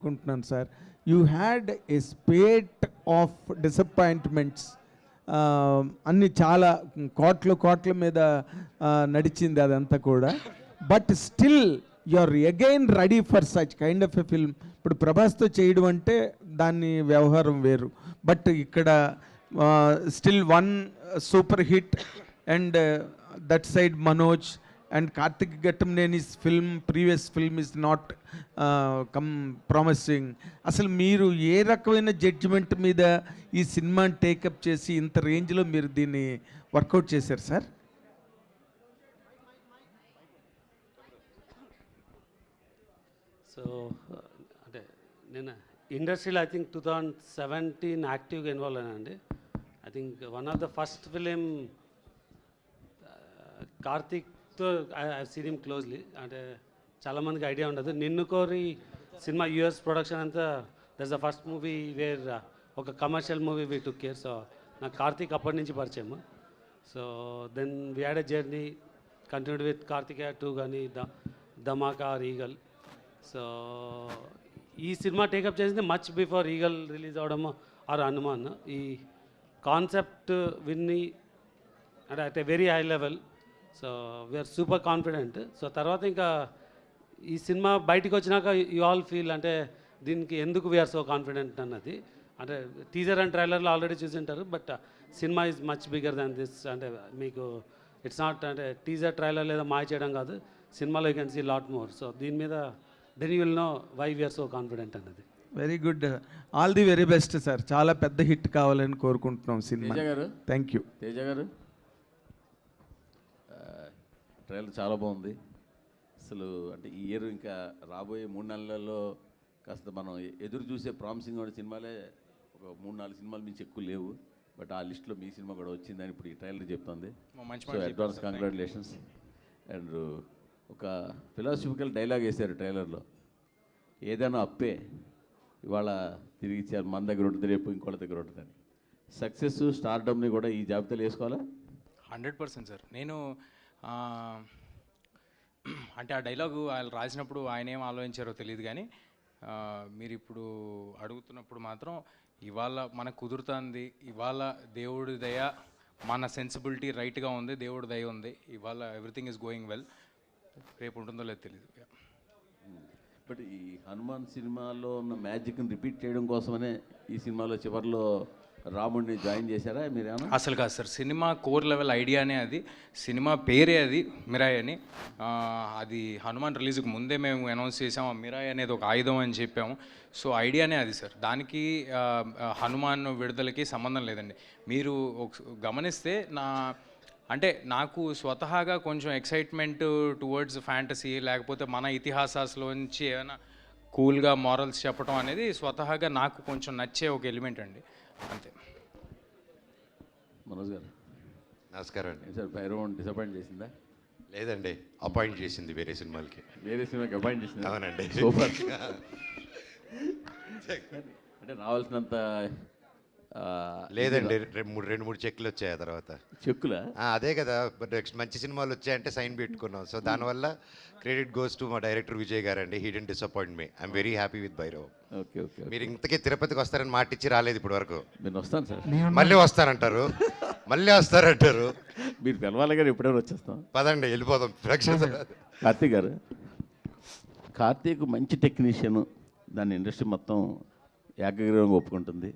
అనుకుంటున్నాను sir. You had a spate of disappointments. అన్ని చాలా కోట్ల మీద నడిచింది అదంతా కూడా. But still you are again ready for such kind of a film. ఇప్పుడు ప్రభాస్తో చేయడం అంటే దాని వ్యవహారం వేరు. బట్ ఇక్కడ still one super hit and that side Manoj and Karthik Gattamneni's previous film is not promising. అసలు మీరు ఏ రకమైన జడ్జిమెంట్ మీద ఈ సినిమాని టేకప్ చేసి ఇంత రేంజ్లో మీరు దీన్ని వర్కౌట్ చేశారు సార్? సో అంటే నేను ఇండస్ట్రీలో ఐ థింక్ 2017 యాక్టివ్గా ఇన్వాల్వ్ అయినండి. I think one of the first film కార్తిక్తో ఐ సీన్ హిమ్ క్లోజ్లీ. అంటే చాలామందికి ఐడియా ఉండదు. Ninnu Kori cinema US production అంతా that's the first movie where ఒక commercial movie we took care. So నాకు కార్తిక్ అప్పటి నుంచి పరిచయం. So then we had a journey continued with Karthikeya 2 కానీ ధమాకా ఆర్ ఈగల్. సో ఈ సినిమా టేకప్ చేసింది మచ్ బిఫోర్ ఈగల్ రిలీజ్ అవడము ఆర్ హనుమాన్. ఈ కాన్సెప్ట్ విన్ని అంటే at a very high level. So we're super confident. So తర్వాత ఇంకా ఈ సినిమా బయటికి వచ్చినాక యూ ఆల్ ఫీల్ అంటే దీనికి ఎందుకు వీఆర్ సో కాన్ఫిడెంట్ అన్నది. అంటే టీజర్ అండ్ ట్రైలర్లో ఆల్రెడీ చూసింటారు. But cinema is much bigger than this. అంటే మీకు ఇట్స్ నాట్ అంటే టీజర్ ట్రైలర్ లేదా మాయ చేయడం కాదు, సినిమాలో you can see lot more. So దీని మీద then you will know why we are so confident అన్నది. Very good, all the very best sir. చాలా పెద్ద హిట్ కావాలని కోరుకుంటున్నాం సినిమా. Thank you. తేజ గారు, ట్రైలర్ చాలా బాగుంది. అసలు అంటే ఈ ఇయర్ ఇంకా రాబోయే 3 నెలల్లో కాస్త మనం ఎదురు చూసే ప్రామిసింగ్ ఉన్న సినిమాలే ఒక 3-4 సినిమాలు మించి ఎక్కువ లేవు. బట్ ఆ లిస్ట్లో మీ సినిమా కూడా వచ్చిందని ఇప్పుడు ఈ ట్రైలర్ చెప్తుంది. So advance congratulations. అండ్ ఒక ఫిలాసఫికల్ డైలాగ్ వేశారు ట్రైలర్లో, ఏదైనా అప్పే ఇవాళ తిరిగి ఇచ్చారు, మన దగ్గర ఉంటుంది రేపు ఇంకోళ్ళ దగ్గర ఉంటుందని. సక్సెస్ స్టార్డమ్ని కూడా ఈ జాబితాలో వేసుకోవాలా? 100% సార్. నేను అంటే ఆ డైలాగు ఆయన రాసినప్పుడు ఆయన ఏం ఆలోచించారో తెలియదు, కానీ మీరు ఇప్పుడు అడుగుతున్నప్పుడు మాత్రం ఇవాళ మనకు కుదురుతుంది. ఇవాళ దేవుడి దయ, మన సెన్సిబిలిటీ రైట్గా ఉంది, దేవుడి దయ ఉంది. ఇవాళ ఎవ్రీథింగ్ ఈజ్ గోయింగ్ వెల్. రేపు ఉంటుందో లేదో తెలియదు. బట్ ఈ హనుమాన్ సినిమాలో ఉన్న మ్యాజిక్ని రిపీట్ చేయడం కోసమనే ఈ సినిమాలో చివరిలో రాముడిని జాయిన్ చేశారా మీరేమన్నా? అసలు కాదు సార్, సినిమా కోర్ లెవెల్ ఐడియానే అది. సినిమా పేరే అది మిరాయ్ అని. అది హనుమాన్ రిలీజ్కి ముందే మేము అనౌన్స్ చేసాము, మిరాయ్ అనేది ఒక ఆయుధం అని చెప్పాము. సో ఐడియానే అది సార్. దానికి హనుమాన్ విడుదలకి సంబంధం లేదండి. మీరు గమనిస్తే అంటే నాకు స్వతహాగా కొంచెం ఎక్సైట్మెంట్ టువర్డ్స్ ఫ్యాంటసీ, లేకపోతే మన ఇతిహాసాల్లోంచి ఏమైనా కూల్గా మారల్స్ చెప్పడం అనేది స్వతహాగా నాకు కొంచెం నచ్చే ఒక ఎలిమెంట్ అండి, అంతే. మనోజ్ గారు నమస్కారం అండి. సార్ భైరవన్ డిసప్పాయింట్ చేసిందా? లేదండి, అపాయింట్ చేసింది వేరే సినిమాలకి. వేరే సినిమాకి అపాయింట్ చేసింది? అవునండి. సూపర్. అంటే రావాల్సినంత లేదండి, 2-3 చెక్లు వచ్చాయి. ఆ తర్వాత చెక్కులా? అదే కదా, నెక్స్ట్ మంచి సినిమాలు వచ్చాయంటే సైన్ పెట్టుకున్నాం. సో దానివల్ల క్రెడిట్ గోస్ టు మా డైరెక్టర్ విజయ్ గారు అండి. He didn't disappoint me. I'm very happy with Bhairav. Okay okay. మీరు ఇంతకీ తిరుపతికి వస్తారని మాట ఇచ్చి రాలేదు ఇప్పటి వరకు. నేను వస్తాను సార్. మళ్ళీ వస్తారంటారు, మళ్ళీ వస్తారంటారు. మీరు పిలవాలి గారు, ఎప్పుడైనా వచ్చేస్తాం. పదండి వెళ్ళిపోదాం. కార్తీక్ గారు, కార్తీక్ మంచి టెక్నీషియన్, దాన్ని ఇండస్ట్రీ మొత్తం ఏకగ్రీవంగా ఒప్పుకుంటుంది.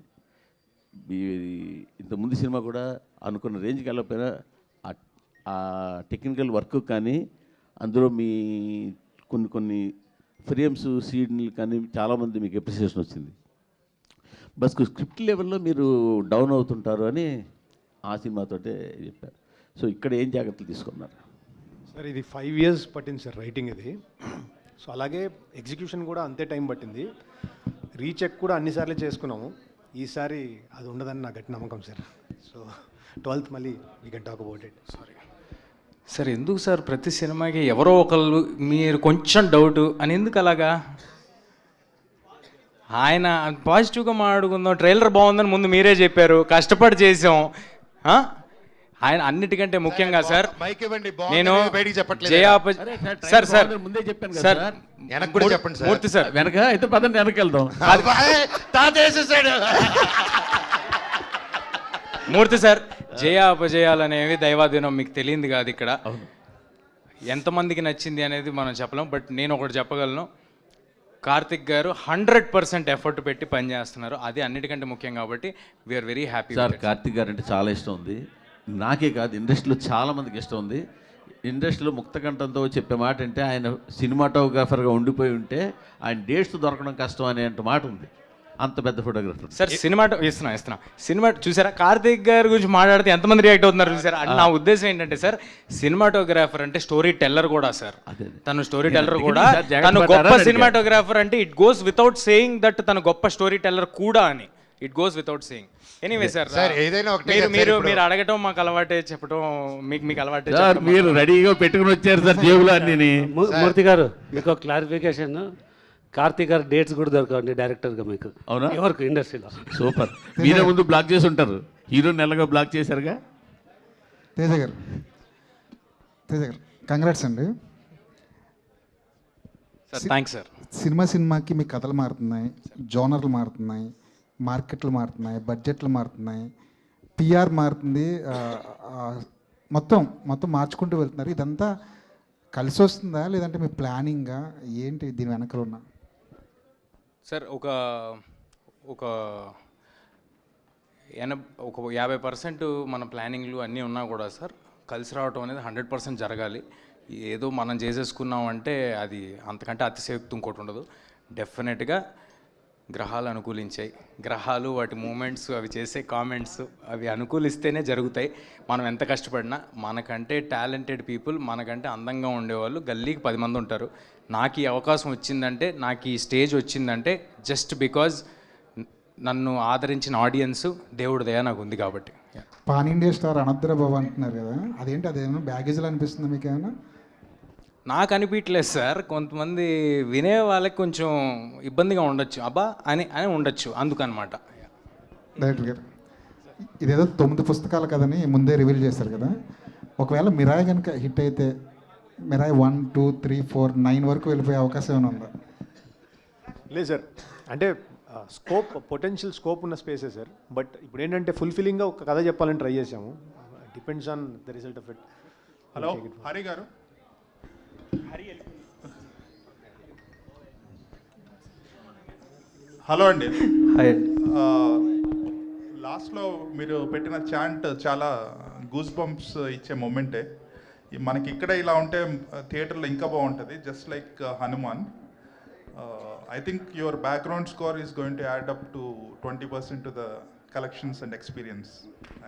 ఇంతకుముందు సినిమా కూడా అనుకున్న రేంజ్కి వెళ్ళకపోయినా ఆ టెక్నికల్ వర్క్ కానీ అందులో మీ కొన్ని ఫ్రేమ్స్ సీన్లు కానీ చాలామంది మీకు అప్రిసియేషన్ వచ్చింది. బస్ స్క్రిప్ట్ లెవెల్లో మీరు డౌన్ అవుతుంటారు అని ఆ సినిమాతోటే చెప్పారు. సో ఇక్కడ ఏం జాగ్రత్తలు తీసుకున్నారు సార్? ఇది 5 years పట్టింది సార్ రైటింగ్ ఇది. సో అలాగే ఎగ్జిక్యూషన్ కూడా అంతే టైం పట్టింది. రీచెక్ కూడా అన్నిసార్లు చేసుకున్నాము. ఈసారి అది ఉండదని నా గట్టి నమ్మకం సార్. సో 12th మళ్ళీ we can talk about it. Sorry sir. ఎందుకు సార్ ప్రతి సినిమాకి ఎవరో ఒకళ్ళు మీరు కొంచెం డౌట్ అని ఎందుకు అలాగా? ఆయన పాజిటివ్గా మాట్లాడుకుందాం, ట్రైలర్ బాగుందని ముందు మీరే చెప్పారు, కష్టపడి చేసాం. ఆయన అన్నిటికంటే ముఖ్యంగా సార్ మైక్ ఇవ్వండి నేను బయటికి చెప్పట్లేదు సార్ సార్ ముందే చెప్పాను కదా సార్ సార్. వెనక్కి కూడా చెప్పండి సార్. మూర్తి సార్ వెనక అయితే పదండి వెనక్కి వెళ్దాం. తాత వేసేసాడు. మూర్తి సార్ జయ అపజయాలు అనేవి దైవాధీనం, మీకు తెలియంది కాదు ఇక్కడ. ఎంతమందికి నచ్చింది అనేది మనం చెప్పలేం, బట్ నేను ఒకటి చెప్పగలను, కార్తిక్ గారు 100% ఎఫర్ట్ పెట్టి పనిచేస్తున్నారు, అది అన్నిటికంటే ముఖ్యం. కాబట్టి we're very happy. Sir Karthik garu అంటే చాలా ఇష్టం ఉంది, నాకే కాదు ఇండస్ట్రీలో చాలా మందికి ఇష్టం ఉంది. ఇండస్ట్రీలో ముక్తకంఠంతో చెప్పే మాట అంటే ఆయన సినిమాటోగ్రాఫర్గా ఉండిపోయి ఉంటే ఆయన డేట్స్ దొరకడం కష్టం అనే మాట ఉంది. అంత పెద్ద ఫోటోగ్రాఫర్ సార్. ఇస్తున్నా సినిమా చూసారా, కార్తిక్ గారి గురించి మాట్లాడితే ఎంతమంది రియాక్ట్ అవుతున్నారు చూసారా. అంటే నా ఉద్దేశం ఏంటంటే సార్, సినిమాటోగ్రాఫర్ అంటే స్టోరీ టెల్లర్ కూడా సార్. తను స్టోరీ టెల్లర్ కూడా, తను గొప్ప సినిమాటోగ్రాఫర్ అంటే it goes without saying that తను గొప్ప స్టోరీ టెల్లర్ కూడా అని. It goes without saying. Anyway sir, ఏదైనా ఒకటే మీరు అడగటం మాకు అలవాటే, చెప్పడం మీకు అలవాటే. సార్ మీరు రెడీగా పెట్టుకుని వచ్చారు సార్ జేబులో అన్ని. మూర్తి గారు మీకు ఒక క్లారిఫికేషన్, కార్తీక్ గారు డేట్స్ కూడా దొరకండి డైరెక్టర్గా మీకు. అవునా? ఎవరికి ఇండస్ట్రీలో. సూపర్. మీరే ముందు బ్లాక్ చేసి ఉంటారు, హీరో నెలగా బ్లాక్ చేశారుగా. తేజ గారు కంగ్రాట్స్ అండి. Sir thanks sir. సినిమాకి మీ కథలు మారుతున్నాయి, జోనర్లు మారుతున్నాయి, మార్కెట్లు మారుతున్నాయి, బడ్జెట్లు మారుతున్నాయి, పిఆర్ మారుతుంది, మొత్తం మార్చుకుంటూ వెళ్తున్నారు. ఇదంతా కలిసి వస్తుందా లేదంటే మీ ప్లానింగా ఏంటి దీని వెనకాల ఉన్న? సార్ ఒక 50% మన ప్లానింగ్లు అన్నీ ఉన్నా కూడా సార్, కలిసి రావటం అనేది 100% జరగాలి. ఏదో మనం చేసేసుకున్నామంటే అది అంతకంటే అతిశయోక్తి ఇంకోటి ఉండదు. డెఫినెట్గా గ్రహాలు అనుకూలించాయి, గ్రహాలు వాటి మూమెంట్స్, అవి చేసే కామెంట్స్ అవి అనుకూలిస్తేనే జరుగుతాయి. మనం ఎంత కష్టపడినా, మనకంటే టాలెంటెడ్ పీపుల్, మనకంటే అందంగా ఉండేవాళ్ళు గల్లీకి 10 మంది ఉంటారు. నాకు ఈ అవకాశం వచ్చిందంటే, నాకు ఈ స్టేజ్ వచ్చిందంటే జస్ట్ బికాజ్ నన్ను ఆదరించిన ఆడియన్స్, దేవుడి దయ నాకు ఉంది కాబట్టి. పాన్ ఇండియా స్టార్ అనద్ర బాబు అంటున్నారు కదా, అదేంటి, అదేమన్నా బ్యాగేజ్లో అనిపిస్తుందా మీకు ఏమైనా? నాకు అనిపించలేదు సార్, కొంతమంది వినే వాళ్ళకి కొంచెం ఇబ్బందిగా ఉండొచ్చు, అబ్బా అని ఉండొచ్చు, అందుకనమాట. డైరెక్టర్ గారు ఇదేదో 9 పుస్తకాలు కదని ముందే రివీల్ చేశారు కదా, ఒకవేళ మిరాయ్ కనుక హిట్ అయితే మిరాయ్ 1, 2, 3, 4, 9 వరకు వెళ్ళిపోయే అవకాశం ఏమైనా ఉందా? లేదు సార్, అంటే పొటెన్షియల్ స్కోప్ ఉన్న స్పేసే సార్. బట్ ఇప్పుడు ఏంటంటే ఫుల్ఫిల్లింగ్గా ఒక కథ చెప్పాలని ట్రై చేసాము. Depends on the result of it. Hello Hari గారు. హలో అండి. లాస్ట్లో మీరు పెట్టిన చాంట్ చాలా గూస్ బంప్స్ ఇచ్చే మూమెంటే. మనకి ఇక్కడ ఇలా ఉంటే థియేటర్లో ఇంకా బాగుంటుంది. Just like Hanuman, I think your background score is going to add up to 20% to the collections and experience.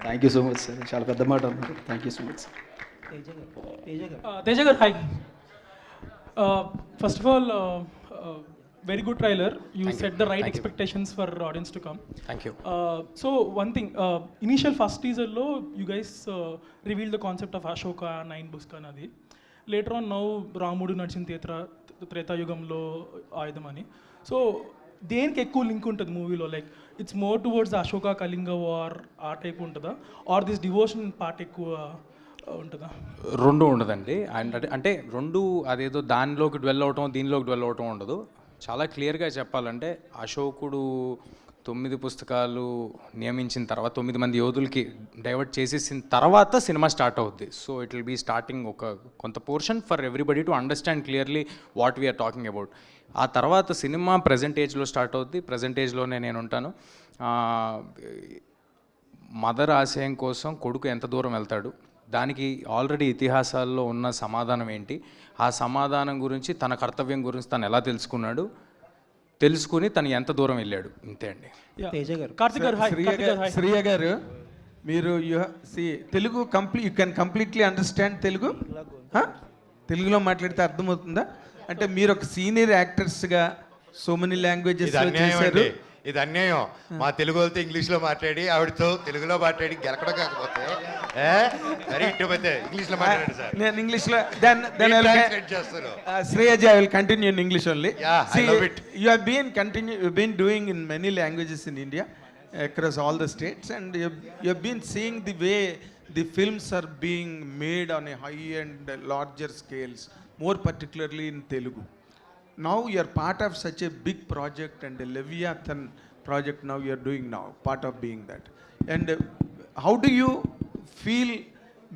Thank you so much sir, చాలా పెద్ద మాట అన్నారు. Thank you so much sir. Teja garu hi. First of all very good trailer. You set the right expectations for audience to come. Thank you. So one thing, initial first teaser lo you guys revealed the concept of Ashoka 9 books kanadi. Later on now Ramudu నడిచిన త్రేతాయుగంలో ఆయుధం అని. So దేనికి ఎక్కువ link ఉంటుంది మూవీలో? Like it's more towards Ashoka Kalinga war ఆ type ఉంటుందా, ఆర్ దిస్ డివోషన్ పార్ట్ ఎక్కువ ఉంటుందా? రెండు ఉండదండి. అంటే రెండు అదేదో దానిలోకి డ్వెల్ అవటం దీనిలోకి డ్వెల్ అవటం ఉండదు. చాలా క్లియర్గా చెప్పాలంటే అశోకుడు 9 పుస్తకాలు నియమించిన తర్వాత 9 మంది యోధులకి డైవర్ట్ చేసేసిన తర్వాత సినిమా స్టార్ట్ అవుద్ది. So it will be starting ఒక కొంత portion for everybody to understand clearly what we're talking about. ఆ తర్వాత సినిమా ప్రజెంట్ ఏజ్లో స్టార్ట్ అవుద్ది. ప్రజెంట్ ఏజ్లోనే నేను ఉంటాను. మదర్ ఆశయం కోసం కొడుకు ఎంత దూరం వెళ్తాడు, దానికి ఆల్రెడీ ఇతిహాసాల్లో ఉన్న సమాధానం ఏంటి, ఆ సమాధానం గురించి, తన కర్తవ్యం గురించి తను ఎలా తెలుసుకుని తను ఎంత దూరం వెళ్ళాడు, ఇంతే అండి. కార్తిక్ గారు హాయ్. శ్రీయ గారు మీరు Telugu you can completely understand Telugu? తెలుగులో మాట్లాడితే అర్థమవుతుందా? అంటే మీరు ఒక సీనియర్ యాక్టర్స్గా సో మెనీ లాంగ్వేజెస్ చేశారు. ఇది అన్యాయం. మా తెలుగు వాళ్ళతో ఇంగ్లీష్లో మాట్లాడి ఆవిడతో తెలుగులో మాట్లాడి గెలకడం కాకపోతే ఇంగ్లీష్లో మాట్లాడండి సార్. నేను ఇంగ్లీష్లో Shreyaji, I will continue in English only. Yeah, I love it. You've been doing in many languages in India across all the states, and you've been seeing the way the films are being made on a high and larger scales, more particularly in Telugu. Now you are part of such a big project and a Leviathan project now you are doing now, part of being that. And how do you feel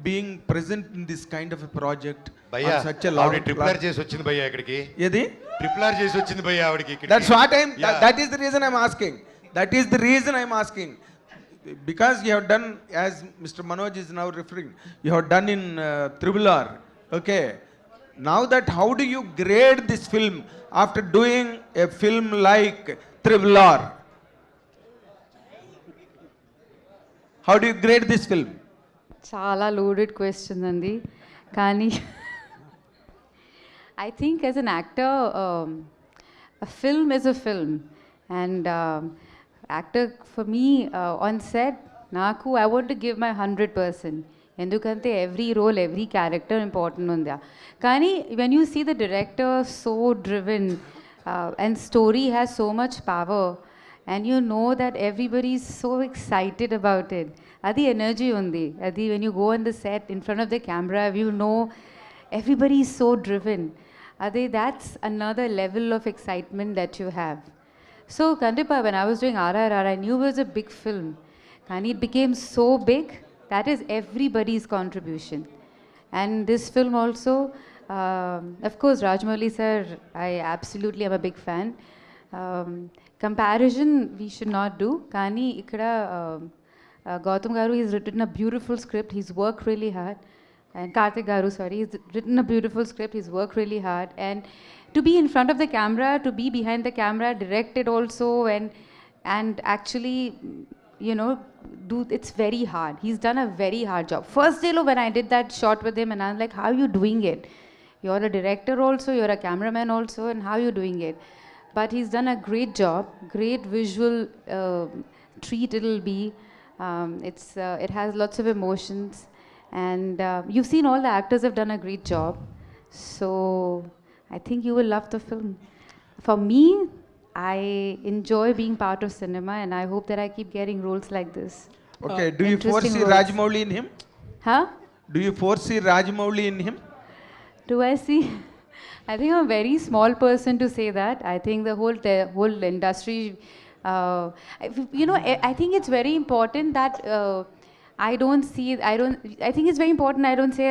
being present in this kind of a project భయ్యా on such a long ఆవిడ triple R చేసి వచ్చింది భయ్యా ఇక్కడికి. ఏది? Triple R చేసి వచ్చింది భయ్యా ఆవిడకి ఇక్కడికి. That's what Yeah. that is the reason I'm asking. That is the reason I'm asking. Because you have done, as Mr. Manoj is now referring, you have done in Triple R. Okay. Now that, how do you grade this film after doing a film like Triple R? How do you grade this film? చాలా loaded question అండి, కానీ I think as an actor, a film is a film, and actor for me on set, naku I want to give my 100%. ఎందుకంటే every role, every character important ఉందా. కానీ when you see the director so driven and story has so much power, and you know that everybody is so excited about it, adi energy undi, adi when you go on the set in front of the camera, you know everybody is so driven. Adi, that's another level of excitement that you have. So Kandipa, when I was doing RRR, I knew it was a big film, and it became so big. That is everybody's contribution. And this film also, of course, Rajamouli sir, I absolutely am a big fan. Comparison we should not do. Kani ikkada Gautam Garu, he's written a beautiful script. He's worked really hard. And Karthik Garu, sorry, he's written a beautiful script. He's worked really hard. And to be in front of the camera, to be behind the camera, directed also, and actually, you know, it's very hard. He's done a very hard job. First day when I did that shot with him, and I'm like, how are you doing it? You're a director also, you're a cameraman also, and how are you doing it? But he's done a great job, great visual treat it'll be. It has lots of emotions, and you've seen all the actors have done a great job. So I think you will love the film. For me, I enjoy being part of cinema, and I hope that I keep getting roles like this. Okay, do you Interesting foresee roles. Rajamouli in him? Huh? Do you foresee Rajamouli in him? Do I see? I think I'm a very small person to say that. I think the whole industry, you know, I think it's very important that I think it's very important I don't say,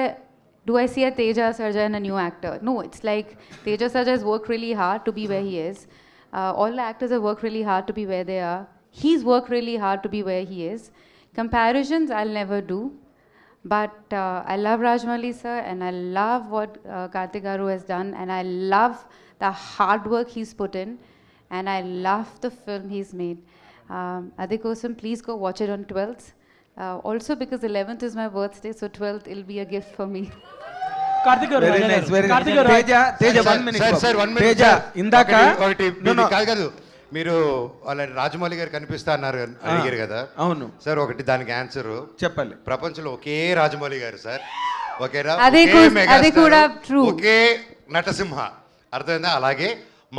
do I see a Teja Sarja and a new actor? No, it's like Teja Sarja has worked really hard to be where he is. All the actors have worked really hard to be where they are. He's worked really hard to be where he is. Comparisons I'll never do. But I love Rajamouli sir, and I love what Karthik Garu has done, and I love the hard work he's put in, and I love the film he's made. Adikosam, please go watch it on 12th. Also because 11th is my birthday, so 12th will be a gift for me. Karthik గారు, Very రాజా nice, గారు. very nice. Karthik గారు, Teja, 1 minute. Sir 1 minute. Teja, ఇందాక no, no. కాదు మీరు వాళ్ళ రాజమౌళి గారు కనిపిస్తా అన్నారు అడిగారు కదా. అవును సార్ ఒకటి దానికి ఆన్సర్ చెప్పాలి. ప్రపంచంలో ఒకే రాజమౌళి గారు సార్, ఒకేరా, అదే ఒకే కూడా- మెగాస్టార్, అదే కూడా true. ఒకే నటసింహ, అర్థమైందా? అలాగే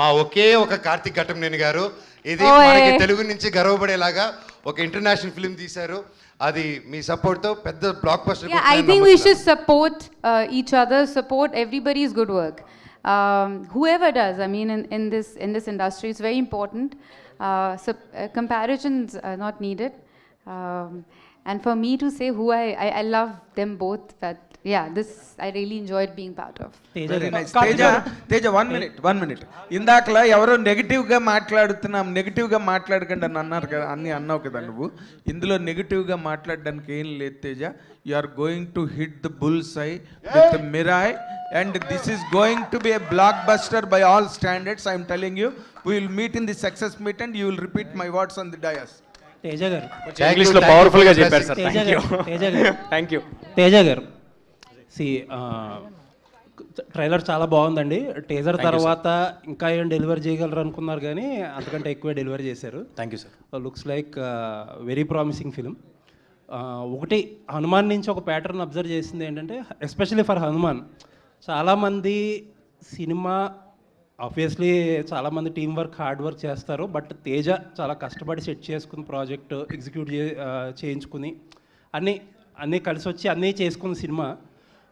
మా ఒకే ఒక కార్తిక్ ఘట్టంనేని గారు, ఇది ఓయ్. మనకి తెలుగు నుంచి గర్వపడేలాగా ఒక ఇంటర్నేషనల్ ఫిల్మ్ తీశారు. అది మీ సపోర్ట్ తో పెద్ద block buster. Yeah, I think we should support each other, support everybody's good work. Whoever does, I mean, in this industry, it's very important. Comparisons are not needed. And for me to say who I love them both, but yeah, this I really enjoyed being part of. Very nice. Karthik Teja, 1 minute. ఇందాకలా ఎవరో నెగిటివ్గా మాట్లాడుతున్నాం, నెగిటివ్గా మాట్లాడకండి అని అన్నారు కదా, అన్నావు కదా నువ్వు. ఇందులో నెగిటివ్గా మాట్లాడడానికి ఏం లేదు Teja. You are going to hit the bull's eye with Mirai, and this is going to be a blockbuster by all standards. I'm telling you, we will meet in the success meet and you will repeat my words on the dais. Teja garu ఇంగ్లీష్లో పవర్ఫుల్గా చెప్పారు sir. Teja గారు thank you. Teja గారు trailer చాలా బాగుందండి. Teaser తర్వాత ఇంకా ఏం డెలివరీ చేయగలరు అనుకున్నారు, కానీ అంతకంటే ఎక్కువ డెలివరీ చేశారు. Thank you sir. Looks like very promising film. ఒకటి హనుమాన్ నుంచి ఒక ప్యాటర్న్ అబ్జర్వ్ చేసింది ఏంటంటే, ఎస్పెషల్లీ ఫర్ హనుమాన్, చాలామంది సినిమా ఆబ్వియస్లీ చాలామంది టీం వర్క్ హార్డ్ వర్క్ చేస్తారు, బట్ తేజ చాలా కష్టపడి సెట్ చేసుకుని ప్రాజెక్ట్ ఎగ్జిక్యూట్ చేయించుకుని అన్నీ అన్నీ కలిసి వచ్చి అన్నీ చేసుకున్న సినిమా.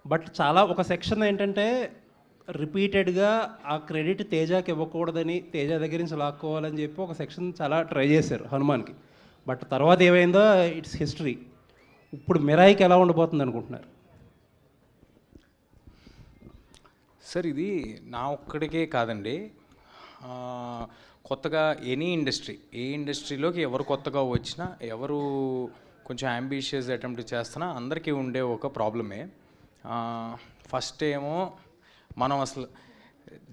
బట్ చాలా ఒక సెక్షన్ ఏంటంటే రిపీటెడ్గా ఆ క్రెడిట్ తేజాకి ఇవ్వకూడదని, తేజ దగ్గర నుంచి లాక్కోవాలని చెప్పి ఒక సెక్షన్ చాలా ట్రై చేశారు హనుమాన్కి. బట్ తర్వాత ఏమైందో ఇట్స్ హిస్టరీ. ఇప్పుడు మిరాయికి ఎలా ఉండబోతుంది అనుకుంటున్నారు? సార్ ఇది నా ఒక్కడికే కాదండి, కొత్తగా ఎనీ ఇండస్ట్రీ, ఏ ఇండస్ట్రీలోకి ఎవరు కొత్తగా వచ్చినా, ఎవరు కొంచెం అంబిషియస్ అటెంప్ట్ చేస్తున్నా అందరికీ ఉండే ఒక ప్రాబ్లమే. ఫస్ట్ ఏమో మనం అసలు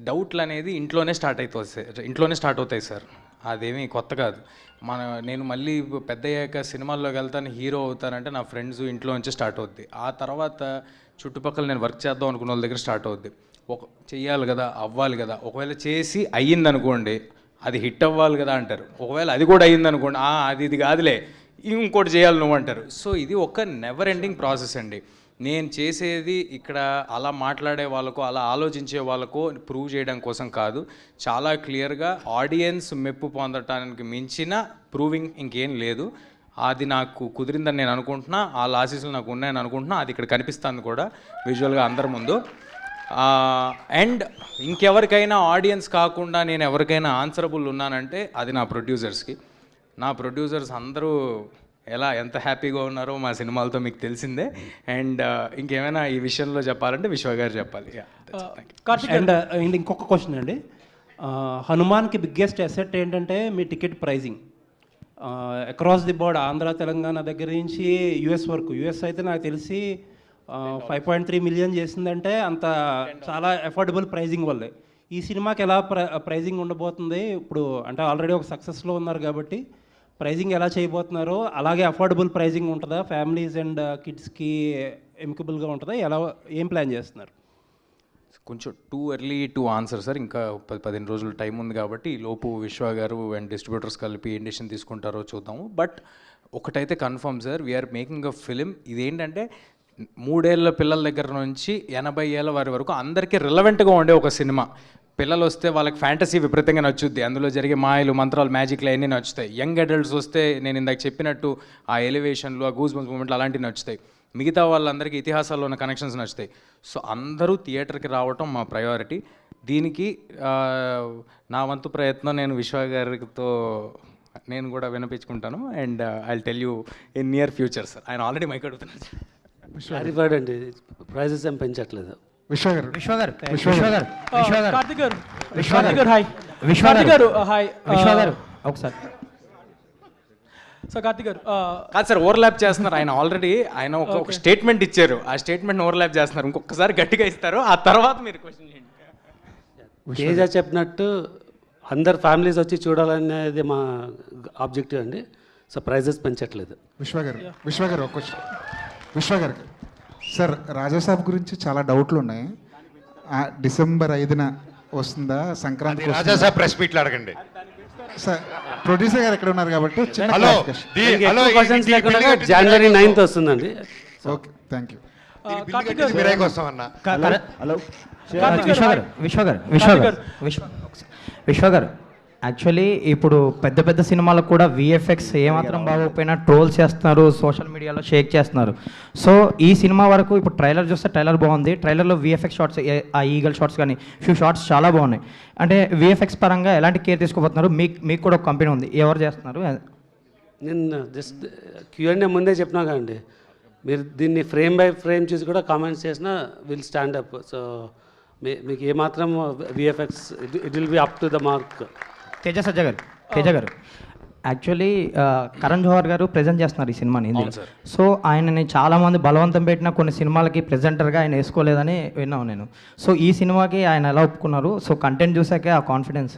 డౌట్లు అనేది ఇంట్లోనే స్టార్ట్ అవుతాయి సార్. అదేమీ కొత్త కాదు. నేను మళ్ళీ పెద్ద అయ్యాక సినిమాల్లోకి వెళ్తాను, హీరో అవుతానంటే నా ఫ్రెండ్స్ ఇంట్లో నుంచి స్టార్ట్ అవుద్ది. ఆ తర్వాత చుట్టుపక్కల నేను వర్క్ చేద్దాం అనుకున్న వాళ్ళ దగ్గర స్టార్ట్ అవుద్ది. చెయ్యాలి కదా, అవ్వాలి కదా. ఒకవేళ చేసి అయ్యిందనుకోండి, అది హిట్ అవ్వాలి కదా అంటారు. ఒకవేళ అది కూడా అయ్యిందనుకోండి, ఇది కాదులే ఇంకోటి చేయాలి నువ్వు అంటారు. సో ఇది ఒక నెవర్ ఎండింగ్ ప్రాసెస్ అండి. నేను చేసేది ఇక్కడ అలా మాట్లాడే వాళ్ళకో, అలా ఆలోచించే వాళ్ళకో ప్రూవ్ చేయడం కోసం కాదు. చాలా క్లియర్గా ఆడియన్స్ మెప్పు పొందటానికి మించిన ప్రూవింగ్ ఇంకేం లేదు. అది నాకు కుదిరిందని నేను అనుకుంటున్నా, ఆ ఆశీస్సులు నాకు ఉన్నాయని అనుకుంటున్నా. అది ఇక్కడ కనిపిస్తుంది కూడా విజువల్గా అందరి ముందు. అండ్ ఇంకెవరికైనా ఆడియన్స్ కాకుండా నేను ఎవరికైనా ఆన్సరబుల్ ఉన్నానంటే అది నా ప్రొడ్యూసర్స్కి. నా ప్రొడ్యూసర్స్ అందరూ ఎంత హ్యాపీగా ఉన్నారో మా సినిమాలతో మీకు తెలిసిందే. అండ్ ఇంకేమైనా ఈ విషయంలో చెప్పాలంటే విశ్వ గారు చెప్పాలి. అండ్ ఇంకొక క్వశ్చన్ అండి, హనుమాన్కి బిగ్గెస్ట్ అసెట్ ఏంటంటే మీ ticket pricing. Across the board Andhra Telangana దగ్గర నుంచి యుఎస్ వరకు. యుఎస్ అయితే నాకు తెలిసి 5.3 మిలియన్ చేసిందంటే అంత చాలా అఫోర్డబుల్ ప్రైజింగ్ వల్లే. ఈ సినిమాకి ఎలా ప్రైజింగ్ ఉండబోతుంది ఇప్పుడు? అంటే ఆల్రెడీ ఒక సక్సెస్లో ఉన్నారు కాబట్టి ప్రైజింగ్ ఎలా చేయబోతున్నారు? అలాగే అఫోర్డబుల్ ప్రైజింగ్ ఉంటుందా? ఫ్యామిలీస్ అండ్ కిడ్స్కి ఎమికబుల్గా ఉంటుందా? ఏం ప్లాన్ చేస్తున్నారు? కొంచెం too early to answer sir. ఇంకా 15 రోజులు టైం ఉంది కాబట్టి ఈ లోపు విశ్వ గారు అండ్ డిస్ట్రిబ్యూటర్స్ కలిపి ఏం డెసిషన్ తీసుకుంటారో చూద్దాము. బట్ ఒకటైతే confirm sir, we're making a film. ఇదేంటంటే 3 ఏళ్ళ పిల్లల దగ్గర నుంచి 80 ఏళ్ళ వారి వరకు అందరికీ రిలవెంట్గా ఉండే ఒక సినిమా. పిల్లలు వస్తే వాళ్ళకి ఫ్యాంటసీ విపరీతంగా నచ్చుద్ది, అందులో జరిగే మాయలు, మంత్రాలు, మ్యాజిక్లు అన్నీ నచ్చుతాయి. యంగ్ అడల్ట్స్ వస్తే నేను ఇందాక చెప్పినట్టు ఆ ఎలివేషన్లు, ఆ గూస్ బంప్స్ మూమెంట్లు అలాంటివి నచ్చుతాయి. మిగతా వాళ్ళందరికీ ఇతిహాసాల్లో ఉన్న కనెక్షన్స్ నచ్చుతాయి. సో అందరూ థియేటర్కి రావటం మా ప్రయారిటీ. దీనికి నా వంతు ప్రయత్నం నేను విశ్వ గారితో నేను కూడా వినిపించుకుంటాను. And I tell you in near future sir. ఆయన ఆల్రెడీ మైక్ అడుగుతున్నారు. క్లారిఫైడ్ అండి, ప్రైజెస్ ఏం పెంచట్లేదు. ఒకసారి సో కార్తిక్ గారు కాదు సార్, ఓవర్లాప్ చేస్తున్నారు. ఆయన ఒక స్టేట్మెంట్ ఇచ్చారు, ఆ స్టేట్మెంట్ ఓవర్లాప్ చేస్తున్నారు. ఇంకొకసారి గట్టిగా ఇస్తారు, ఆ తర్వాత మీరు క్వశ్చన్ చేయండి. తేజ చెప్పినట్టు అందరు ఫ్యామిలీస్ వచ్చి చూడాలనేది మా ఆబ్జెక్టివ్ అండి. సో ప్రైజెస్ పెంచట్లేదు. విశ్వ గారు ఒక క్వశ్చన్. విశ్వ గారికి సార్, రాజాసాబ్ గురించి చాలా డౌట్లు ఉన్నాయి. డిసెంబర్ 5న వస్తుందా? సంక్రాంతి రాజాసాబ్ ప్రెస్ మీట్లు అడగండి సార్. ప్రొడ్యూసర్ గారు ఎక్కడ ఉన్నారు కాబట్టి జనవరి 9th వస్తుందండి. Okay, thank you. మిరాయికి వస్తామన్నా. హలో విశ్వ గారు, యాక్చువల్లీ ఇప్పుడు పెద్ద పెద్ద సినిమాలకు కూడా విఎఫ్ఎక్స్ ఏమాత్రం బాగోకపోయినా ట్రోల్ చేస్తున్నారు, సోషల్ మీడియాలో షేక్ చేస్తున్నారు. సో ఈ సినిమా వరకు ఇప్పుడు ట్రైలర్ చూస్తే ట్రైలర్ బాగుంది. ట్రైలర్లో విఎఫ్ఎక్స్ షార్ట్స్, ఆ ఈగల్ షార్ట్స్ కానీ ఫ్యూ షార్ట్స్ చాలా బాగున్నాయి. అంటే విఎఫ్ఎక్స్ పరంగా ఎలాంటి కేర్ తీసుకోబోతున్నారు? మీకు కూడా ఒక కంపెనీ ఉంది, ఎవరు చేస్తున్నారు? నేను జస్ట్ Q&A ముందే చెప్పినా కదండి, మీరు దీన్ని ఫ్రేమ్ బై ఫ్రేమ్ చూసి కూడా కామెంట్స్ చేసినా విల్ స్టాండ్ అప్. సో మీకు ఏమాత్రం VFX it will be up to the mark. Teja గారు యాక్చువల్లీ కరణ్ జోహర్ గారు ప్రెజెంట్ చేస్తున్నారు ఈ సినిమాని హిందీలో. సో ఆయనని చాలామంది బలవంతం పెట్టిన కొన్ని సినిమాలకి ప్రెజెంటర్గా ఆయన వేసుకోలేదని విన్నాను నేను. సో ఈ సినిమాకి ఆయన ఎలా ఒప్పుకున్నారు? సో కంటెంట్ చూసాకే ఆ కాన్ఫిడెన్స్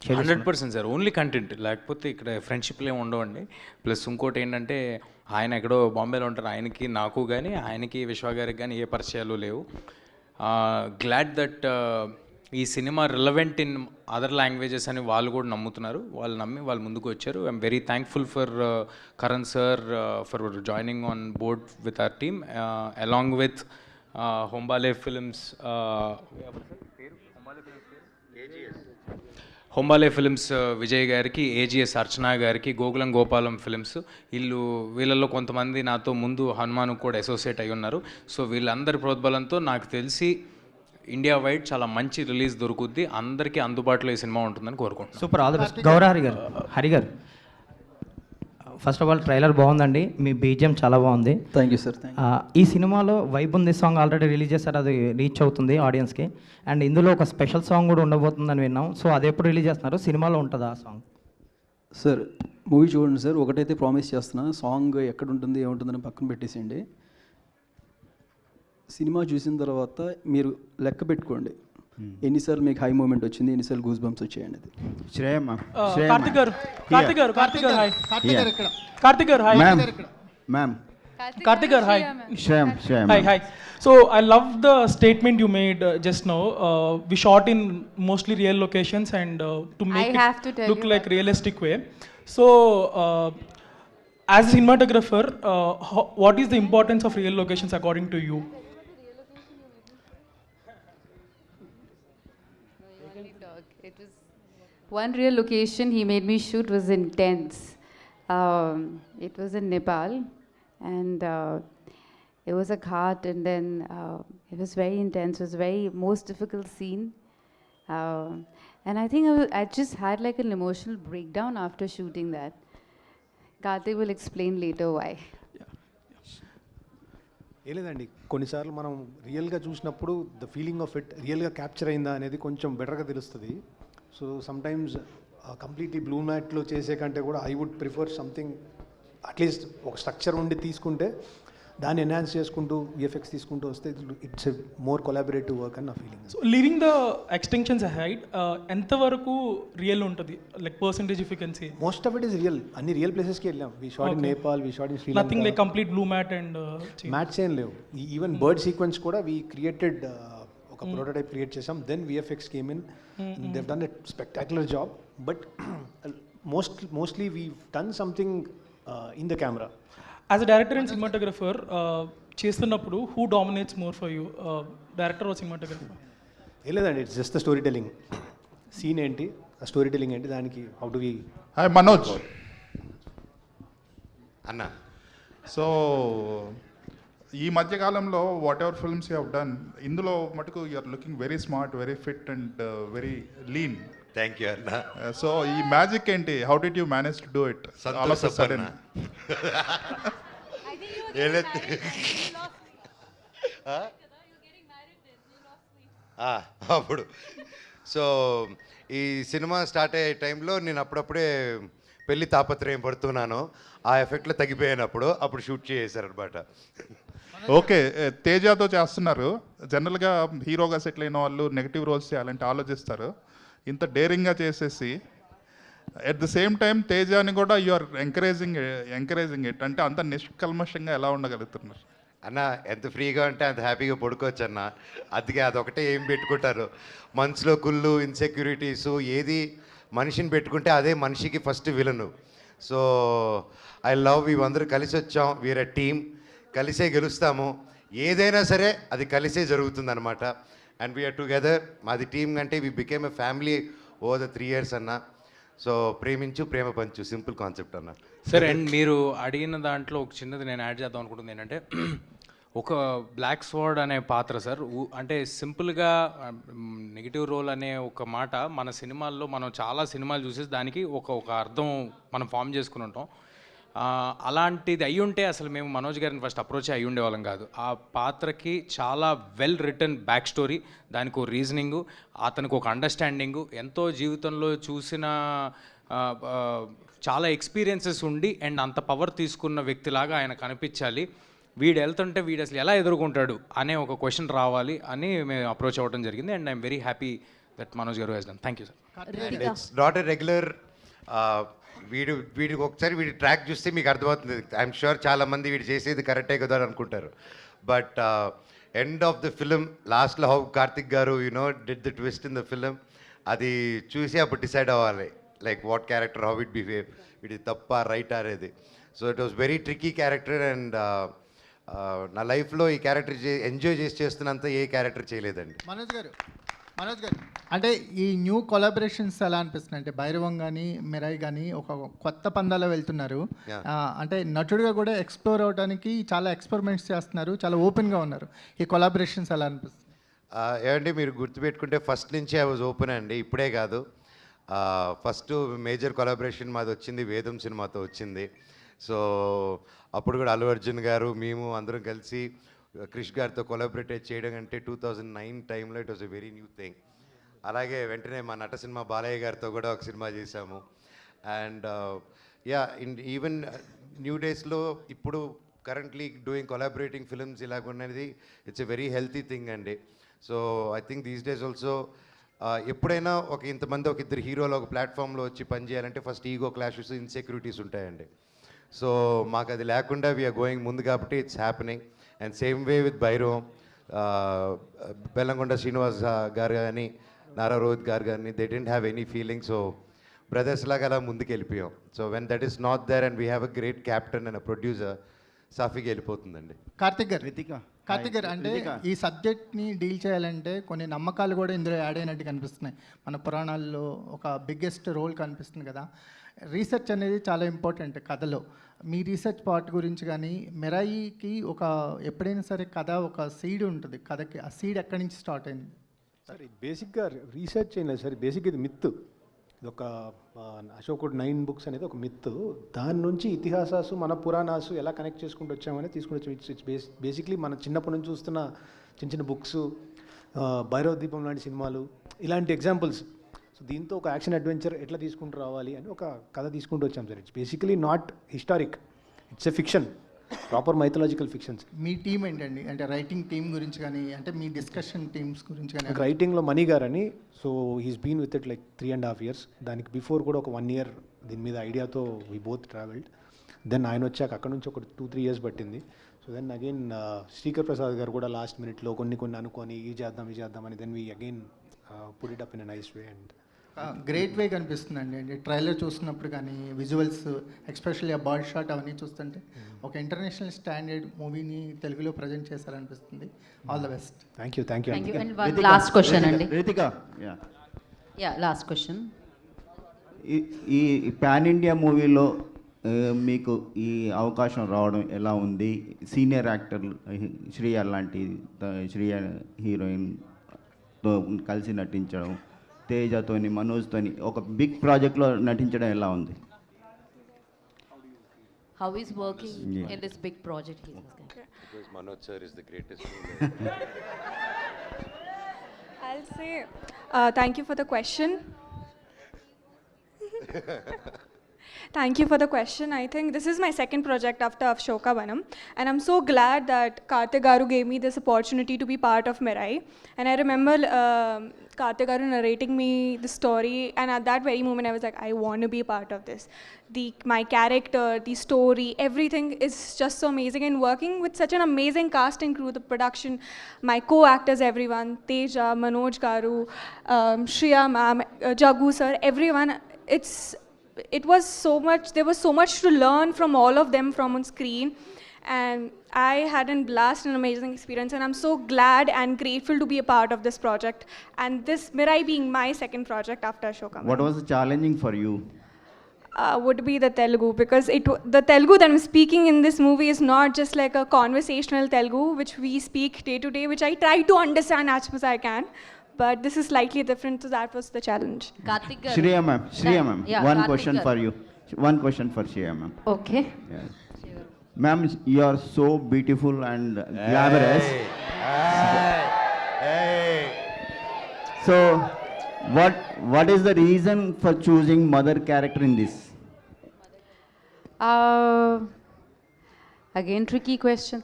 100% సార్. ఓన్లీ కంటెంట్, లేకపోతే ఇక్కడ ఫ్రెండ్షిప్లు ఏమి ఉండవండి. ప్లస్ ఇంకోటి ఏంటంటే ఆయన ఎక్కడో బాంబేలో ఉంటారు, ఆయనకి నాకు కానీ ఆయనకి విశ్వ గారికి కానీ ఏ పరిచయాలు లేవు. గ్లాడ్ దట్ ఈ cinema relevant in other languages అని వాళ్ళు కూడా నమ్ముతున్నారు. వాళ్ళు నమ్మి వాళ్ళు ముందుకు వచ్చారు. I'm very thankful for Karan sir for joining on board with our team along with Hombale films. Hombale films Vijay గారికి, ఏజిఎస్ అర్చన గారికి, గోకులం గోపాలం ఫిల్మ్స్ వీళ్ళల్లో కొంతమంది నాతో ముందు హనుమాన్ కూడా అసోసియేట్ అయి ఉన్నారు. సో వీళ్ళందరి ప్రోద్బలంతో నాకు తెలిసి ఇండియా వైడ్ చాలా మంచి రిలీజ్ దొరుకుద్ది, అందరికీ అందుబాటులో ఈ సినిమా ఉంటుందని కోరుకుంటున్నాను. Super, all the best. గౌరవ హరి గారు ఫస్ట్ ఆఫ్ ఆల్ ట్రైలర్ బాగుందండి, మీ బీజిఎం చాలా బాగుంది. Thank you sir. ఈ సినిమాలో వైబ్ ఉంది సాంగ్ ఆల్రెడీ రిలీజ్ చేస్తారు, అది రీచ్ అవుతుంది ఆడియన్స్కి. అండ్ ఇందులో ఒక స్పెషల్ సాంగ్ కూడా ఉండబోతుందని విన్నాం. సో అది ఎప్పుడు రిలీజ్ చేస్తున్నారు, సినిమాలో ఉంటుందా ఆ సాంగ్? సార్ మూవీ చూడండి సార్, ఒకటైతే ప్రామిస్ చేస్తున్నా, సాంగ్ ఎక్కడ ఉంటుంది ఏముంటుందని పక్కన పెట్టేసేయండి. సినిమా చూసిన తర్వాత మీరు లెక్క పెట్టుకోండి ఎన్నిసార్లు మీకు హై మూమెంట్ వచ్చింది, ఎన్నిసార్లు గూస్ బంప్స్ వచ్చాయండి. అది కార్తిక్ గారు హాయ్. కార్తిక్ గారు hi. Ma'am Karthik garu, hi. Shyam. Hi. So I love the statement you made just now. We shot in mostly real locations and to make it look like realistic way. So as a cinematographer, what is the importance of real locations according to you? It was one real location he made me shoot was intense. It was in Nepal. And it was a ghat, and then it was very intense. It was very most difficult scene, and I think I just had like an emotional breakdown after shooting that. Karthik will explain later why. ఏం లేదండి, కొన్నిసార్లు మనం రియల్గా చూసినప్పుడు the feeling of it రియల్గా capture అయిందా అనేది కొంచెం బెటర్గా తెలుస్తుంది. సో సమ్టైమ్స్ కంప్లీట్లీ బ్లూ మ్యాట్లో చేసే కంటే కూడా I would prefer something at least ఒక స్ట్రక్చర్ ఉండి తీసుకుంటే దాన్ని ఎన్హాన్స్ చేసుకుంటూ విఎఫ్ఎక్స్ తీసుకుంటూ వస్తే ఇట్స్ మోర్ కొలాబరేటివ్ వర్క్ అని నా feeling. So leaving the extensions aside, ఎంతవరకు రియల్ ఉంటుంది, like percentage if you can say? Most of it is real. అన్ని రియల్ ప్లేసెస్కి వెళ్ళాం. We shot in Nepal, we shot in Sri Lanka. Nothing like complete blue mat and mats ఏం లేవు. Even bird sequence కూడా we created, ఒక prototype create చేసాం. Then VFX came in, Dev done a spectacular job. But mostly we done something in the camera. As a director and cinematographer, చేస్తున్నప్పుడు who dominates more for you, director or cinematographer? లేదండి, it's just the story telling. Scene ఏంటి, ఆ story telling ఏంటి, దానికి how do we. Hi Manoj అన్న. So ఈ మధ్యకాలంలో whatever films you have done, ఇందులో మటుకు you are looking very smart, very fit and very lean. Thank you అన్న. సో ఈ మ్యాజిక్ ఏంటి, how did you manage to do it all of a sudden? అప్పుడు so ఈ cinema start అయ్యే టైంలో నేను అప్పుడప్పుడే పెళ్లి తాపత్రయం పడుతున్నాను. ఆ ఎఫెక్ట్లో తగ్గిపోయాను. అప్పుడు షూట్ చేసేసారనమాట. ఓకే, తేజాతో చేస్తున్నారు. జనరల్గా హీరోగా సెటిల్ అయిన వాళ్ళు నెగిటివ్ రోల్స్ చేయాలంటే ఆలోచిస్తారు. ఇంత డేరింగ్గా చేసేసి ఎట్ ద సేమ్ టైం తేజాని కూడా యు ఆర్ ఎంకరేజింగ్ ఇట్, అంటే అంత నిష్కల్మషంగా ఎలా ఉండగలుగుతున్నారు? అన్న ఎంత ఫ్రీగా ఉంటే అంత హ్యాపీగా పడుకోవచ్చు అన్న. అందుకే అదొకటే ఏం పెట్టుకుంటారు మనసులో, కుళ్ళు, ఇన్సెక్యూరిటీసు, ఏది మనిషిని పెట్టుకుంటే అదే మనిషికి first villain. So I love, ఇవందరూ కలిసి వచ్చాం, వీఆర్ ఎ టీమ్, కలిసే గెలుస్తాము. ఏదైనా సరే అది కలిసే జరుగుతుందన్నమాట. And we're together. మాది టీమ్ అంటే we became a family over the 3 years అన్న. సో ప్రేమించు, ప్రేమ పంచు, సింపుల్ కాన్సెప్ట్ అన్న. సరే, అండ్ మీరు అడిగిన దాంట్లో ఒక చిన్నది నేను యాడ్ చేద్దాం అనుకుంటుంది ఏంటంటే, ఒక బ్లాక్ స్వార్డ్ అనే పాత్ర సార్, అంటే సింపుల్గా నెగిటివ్ రోల్ అనే ఒక మాట మన సినిమాల్లో మనం చాలా సినిమాలు చూసేసి దానికి ఒక అర్థం మనం ఫామ్ చేసుకుని ఉంటాం. అలాంటిది అయ్యి ఉంటే అసలు మేము మనోజ్ గారిని ఫస్ట్ అప్రోచ్ అయ్యి ఉండేవాళ్ళం కాదు. ఆ పాత్రకి చాలా వెల్ రిటర్న్ బ్యాక్ స్టోరీ, దానికి ఒక రీజనింగు, అతనికి ఒక అండర్స్టాండింగు, ఎంతో జీవితంలో చూసిన చాలా ఎక్స్పీరియన్సెస్ ఉండి అండ్ అంత పవర్ తీసుకున్న వ్యక్తిలాగా ఆయన కనిపించాలి. వీడు వెళ్తుంటే వీడు అసలు ఎలా ఎదుర్కొంటాడు అనే ఒక క్వశ్చన్ రావాలి అని మేము అప్రోచ్ అవ్వడం జరిగింది. And I'm very happy that Manoj గారు he's done. Thank you sir. It's not a regular, వీడికి ఒకసారి వీడి ట్రాక్ చూస్తే మీకు అర్థమవుతుంది. ఐఎమ్ షూర్ చాలామంది వీడు చేసేది కరెక్టే కదా అని అనుకుంటారు. But end of the film లాస్ట్లో హౌ కార్తిక్ గారు did the twist in the film, అది చూసి అప్పుడు డిసైడ్ అవ్వాలి like what character, how it behave, ఇది తప్ప రైట్ అనేది. So it was very tricky character. And నా లైఫ్లో ఈ క్యారెక్టర్ ఎంజాయ్ చేస్తున్నంత ఏ క్యారెక్టర్ చేయలేదండి. మనోజ్ గారు మనోజ్ గారు, అంటే ఈ న్యూ కొలాబరేషన్స్ ఎలా అనిపిస్తుంది? అంటే భైరవం కానీ మిరాయి కానీ ఒక కొత్త పందాలో వెళ్తున్నారు. అంటే నటుడిగా కూడా ఎక్స్ప్లోర్ అవడానికి చాలా ఎక్స్పెరిమెంట్స్ చేస్తున్నారు, చాలా ఓపెన్గా ఉన్నారు. ఈ కొలాబరేషన్స్ ఎలా అనిపిస్తుంది? ఏమండి, మీరు గుర్తుపెట్టుకుంటే ఫస్ట్ నుంచి ఐ వాజ్ ఓపెన్ అండి, ఇప్పుడే కాదు. ఫస్ట్ మేజర్ కొలాబరేషన్ మాది వచ్చింది వేదం సినిమాతో వచ్చింది. సో అప్పుడు కూడా అల్లు అర్జున్ గారు మేము అందరం కలిసి క్రిష్ గారితో కొలాబరేట్ చేయడం అంటే 2009 టైంలో it was a very new thing. అలాగే వెంటనే మా నట సినిమా బాలయ్య గారితో కూడా ఒక సినిమా చేశాము. అండ్ ఈవెన్ న్యూ డేస్లో ఇప్పుడు కరెంట్లీ డూయింగ్ కొలాబరేటింగ్ ఫిల్మ్స్ ఇలాగున్నది it's a very healthy thing అండి. So I think these days also ఎప్పుడైనా ఒక ఇంతమంది ఒక ఇద్దరు హీరోలు ఒక ప్లాట్ఫామ్లో వచ్చి పనిచేయాలంటే ఫస్ట్ ఈగో క్లాషెస్ ఇన్సెక్యూరిటీస్ ఉంటాయండి. సో మాకు అది లేకుండా వీఆర్ గోయింగ్ ముందు కాబట్టి it's happening. And same way with Bhairavam, Bellamkonda Srinivas గారు కానీ నారా రోహిత్ గారు కానీ they didn't have any feeling. So brothers లాగా అలా ముందుకు వెళ్ళిపోయాం. So when that is not there and we have a great captain and a producer, సాఫీగా వెళ్ళిపోతుందండి. కార్తిక్ గారు, అంటే ఈ సబ్జెక్ట్ని డీల్ చేయాలంటే కొన్ని నమ్మకాలు కూడా ఇందులో యాడ్ అయినట్టు కనిపిస్తున్నాయి. మన పురాణాల్లో ఒక బిగ్గెస్ట్ రోల్ కనిపిస్తుంది కదా. రీసెర్చ్ అనేది చాలా ఇంపార్టెంట్ కథలో. మీ రీసెర్చ్ పార్ట్ గురించి కానీ, మిరాయికి ఒక ఎప్పుడైనా సరే కథ ఒక సీడ్ ఉంటుంది కథకి, ఆ సీడ్ ఎక్కడి నుంచి స్టార్ట్ అయింది? సార్ బేసిక్గా రీసెర్చ్ చేయలేదు సార్, బేసిక్ ఇది మిత్. ఇది ఒక అశోకుడు 9 books అనేది ఒక మిత్. దాని నుంచి ఇతిహాసాసు మన పురాణాసు ఎలా కనెక్ట్ చేసుకుంటూ వచ్చామని తీసుకుని వచ్చాం. ఇట్స్ బేసిక్లీ మన చిన్నప్పటి నుంచి చూస్తున్న చిన్న చిన్న బుక్స్, భైరవ దీపం లాంటి సినిమాలు, ఇలాంటి ఎగ్జాంపుల్స్. సో దీంతో ఒక యాక్షన్ అడ్వెంచర్ ఎట్లా తీసుకుంటూ రావాలి అని ఒక కథ తీసుకుంటూ వచ్చాం sir. It's basically not historic, it's a fiction, proper mythological fictions. Me team ఏంటండి? అంటే రైటింగ్ టీం గురించి కానీ, అంటే మీ డిస్కషన్ టీమ్స్ గురించి కానీ. రైటింగ్లో మణి గారు అని, so he's been with it like 3.5 years. దానికి బిఫోర్ కూడా ఒక 1 year దీని మీద ఐడియాతో వీ బోత్ ట్రావెల్డ్. దెన్ ఆయన వచ్చాక అక్కడ నుంచి ఒక 2-3 years పట్టింది. So then again Srikar Prasad garu కూడా లాస్ట్ మినిట్లో కొన్ని అనుకొని ఇది చేద్దాం అని then we again put it up in a nice way. And great way కనిపిస్తుందండి. అంటే ట్రైలర్ చూస్తున్నప్పుడు కానీ, విజువల్స్ ఎస్పెషల్లీ ఆ బర్డ్ షాట్ అవన్నీ చూస్తుంటే ఒక ఇంటర్నేషనల్ స్టాండర్డ్ మూవీని తెలుగులో ప్రజెంట్ చేశారనిపిస్తుంది. All the best. Thank you. And last question అండి. Last question. ఈ పాన్ ఇండియా మూవీలో మీకు ఈ అవకాశం రావడం ఎలా ఉంది? సీనియర్ యాక్టర్ శ్రీయ లాంటి శ్రీయ హీరోయిన్తో కలిసి నటించడం, తేజతోని మనోజ్తోని ఒక బిగ్ ప్రాజెక్ట్లో నటించడం ఎలా ఉంది? How is working in this big project? Because Manoj sir is the greatest. I'll say thank you for the question. Thank you for the question. I think this is my second project after Ashoka Vanam, and I'm so glad that Karthik Garu gave me this opportunity to be part of Mirai. And I remember Karthik Garu narrating me the story, and at that very moment I was like, I want to be a part of this. My character, the story, everything is just so amazing, and working with such an amazing cast and crew, the production, my co-actors, everyone, Teja, Manoj Garu, Shriya ma'am, Jagu sir, everyone. It was so much, there was so much to learn from all of them from on screen, and I had a blast and amazing experience, and I'm so glad and grateful to be a part of this project, and this Mirai being my second project after Ashoka. What was challenging for you? Would be the Telugu, because the Telugu that I'm speaking in this movie is not just like a conversational Telugu which we speak day to day, which I try to understand as much as I can. But this is slightly different, so that was the challenge. Karthik garu. Shriya ma'am, Yeah, one Karthik question garu. for you. One question for Shriya ma'am. Okay. Yes. Ma'am, you are so beautiful and glamorous. Hey. So, what is the reason for choosing mother character in this? Again, tricky question.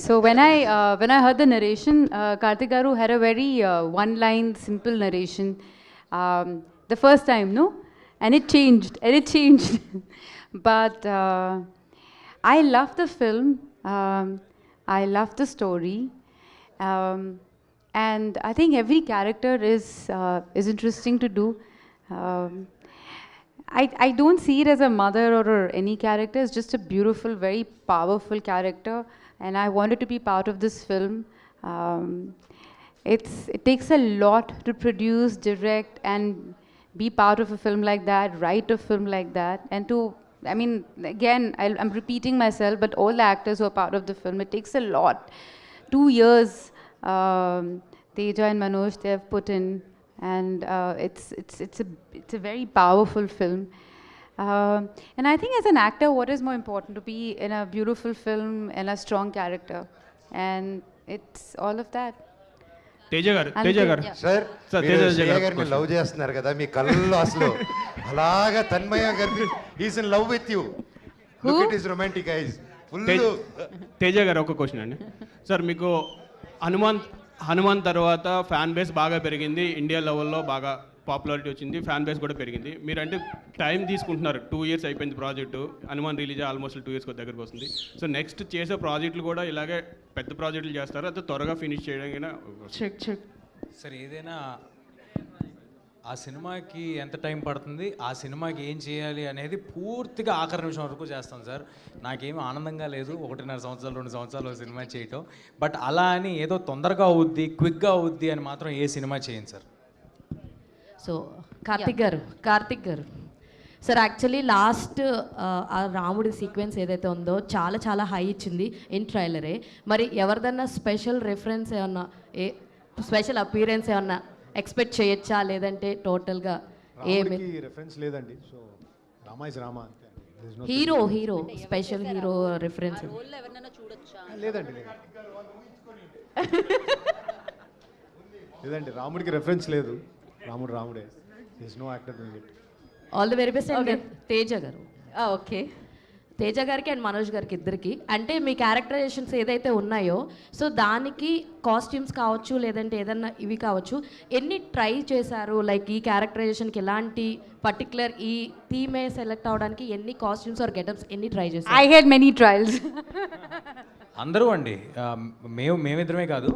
So when I heard the narration, Karthik Garu had a very one-line, simple narration. The first time, no? And it changed. But I love the film. I love the story. And I think every character is interesting to do. I don't see it as a mother or any character. It's just a beautiful, very powerful character. And I wanted to be part of this film. it takes a lot to produce, direct, and be part of a film like that, write a film like that, and to, I mean, again, I'm repeating myself, but all the actors who are part of the film, it takes a lot. 2 years Teja and Manoj, they have put in, and it's a very powerful film. And I think as an actor, what is more important? To be in a beautiful film and a strong character, and it's all of that. Teja గారు sir మీరు శ్రేయ గారిని love చేస్తున్నారు కదా, మీ కళ్ళల్లో అసలు అలాగా తన్మయ గారి is in love with you. Look it is romantic ice full. Teja గారు ఒక క్వశ్చన్ అండి సార్, మీకు హనుమాన్ తర్వాత ఫ్యాన్ బేస్ బాగా పెరిగింది, ఇండియా లెవెల్లో బాగా పాపులారిటీ వచ్చింది, ఫ్యాన్ బేస్ కూడా పెరిగింది. మీరంటే టైం తీసుకుంటున్నారు, 2 years అయిపోయింది project, Hanuman release almost 2 years దగ్గరకు వస్తుంది. సో నెక్స్ట్ చేసే ప్రాజెక్టులు కూడా ఇలాగే పెద్ద ప్రాజెక్టులు చేస్తారు, అయితే త్వరగా ఫినిష్ చేయడానికి సార్ ఏదైనా ఆ సినిమాకి ఎంత టైం పడుతుంది, ఆ సినిమాకి ఏం చేయాలి అనేది పూర్తిగా ఆఖరి నిమిషం వరకు చేస్తాం సార్. నాకేమీ ఆనందంగా లేదు 1.5 సంవత్సరాలు 2 సంవత్సరాలు సినిమా చేయటం, బట్ అలా అని ఏదో తొందరగా అవుద్ది క్విక్గా అవుద్ది అని మాత్రం ఏ సినిమా చేయండి సార్. సో కార్తిక్ గారు సార్, యాక్చువల్లీ లాస్ట్ ఆ రాముడి సీక్వెన్స్ ఏదైతే ఉందో చాలా చాలా హై ఇచ్చింది ఇన్ ట్రైలరే. మరి ఎవరిదన్నా స్పెషల్ రెఫరెన్స్ ఏమన్నా, స్పెషల్ అపీరెన్స్ ఏమన్నా ఎక్స్పెక్ట్ చేయొచ్చా, లేదంటే టోటల్గా ఏమి రెఫరెన్స్ లేదండి? సో రామా ఇస్ రామా అంతే. హీరో స్పెషల్ హీరో రెఫరెన్స్ లేదండి. లేదండి, రాముడికి రెఫరెన్స్ లేదు. రాముడే. This no actor doing it. All the very best. And Teja garu, okay, Teja గారికి అండ్ మనోజ్ గారికి ఇద్దరికి, అంటే మీ క్యారెక్టరైజేషన్స్ ఏదైతే ఉన్నాయో, సో దానికి కాస్ట్యూమ్స్ కావచ్చు, లేదంటే ఏదన్నా ఇవి కావచ్చు, ఎన్ని ట్రై చేశారు? లైక్ ఈ క్యారెక్టరైజేషన్కి ఎలాంటి పర్టికులర్ ఈ థీమే సెలెక్ట్ అవడానికి ఎన్ని కాస్ట్యూమ్స్ ఆర్ గెటప్స్ ఎన్ని ట్రై చేశారు? I had many trials. అందరూ అండి, మేమిద్దరమే కాదు,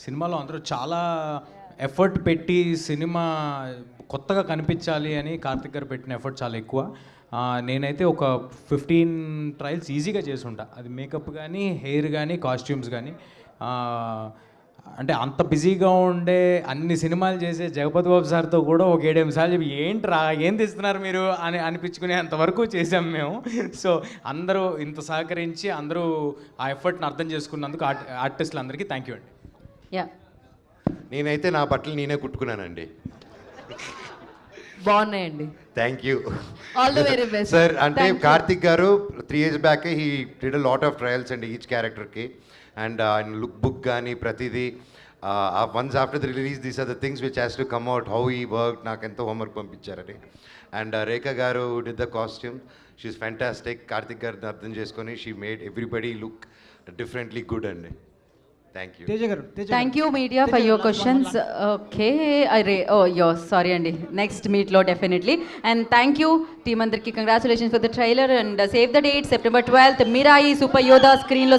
సినిమాలో అందరూ చాలా ఎఫర్ట్ పెట్టి సినిమా కొత్తగా కనిపించాలి అని కార్తిక్ గారు పెట్టిన ఎఫర్ట్ చాలా ఎక్కువ. నేనైతే ఒక 15 ట్రయల్స్ ఈజీగా చేసి ఉంటా, అది మేకప్ కానీ, హెయిర్ కానీ, కాస్ట్యూమ్స్ కానీ. అంటే అంత బిజీగా ఉండే అన్ని సినిమాలు చేసే జగపతి బాబు సార్తో కూడా ఒక 7-8 సార్లు చెప్పి ఏంట్రా ఏం తీస్తున్నారు మీరు అని అనిపించుకునే అంతవరకు చేసాం మేము. సో అందరూ ఇంత సహకరించి అందరూ ఆ ఎఫర్ట్ని అర్థం చేసుకున్నందుకు ఆర్టిస్టులు అందరికీ థ్యాంక్ యూ అండి. యా, నేనైతే నా బట్టలు నేనే కుట్టుకున్నానండి. బాగున్నాయండి. Thank you. All the very best sir. అంటే Karthik garu 3 years back he did a lot of trials అండి ఈచ్ క్యారెక్టర్కి, అండ్ ఆయన లుక్ బుక్ కానీ ప్రతిదీ once after the release these are the things which has to come out, how ఈ work. నాకు ఎంతో homework పంపించారని. And Rekha garu did the costume, she's fantastic. Karthik గారిని అర్థం చేసుకొని she made everybody look differently good అండి. Thank you. Thank you media for your questions. Okay, sorry Andy. Next meet lo definitely. And thank you team andarki. Congratulations for the trailer and save the date September 12th. Mirai Super Yoda screen lo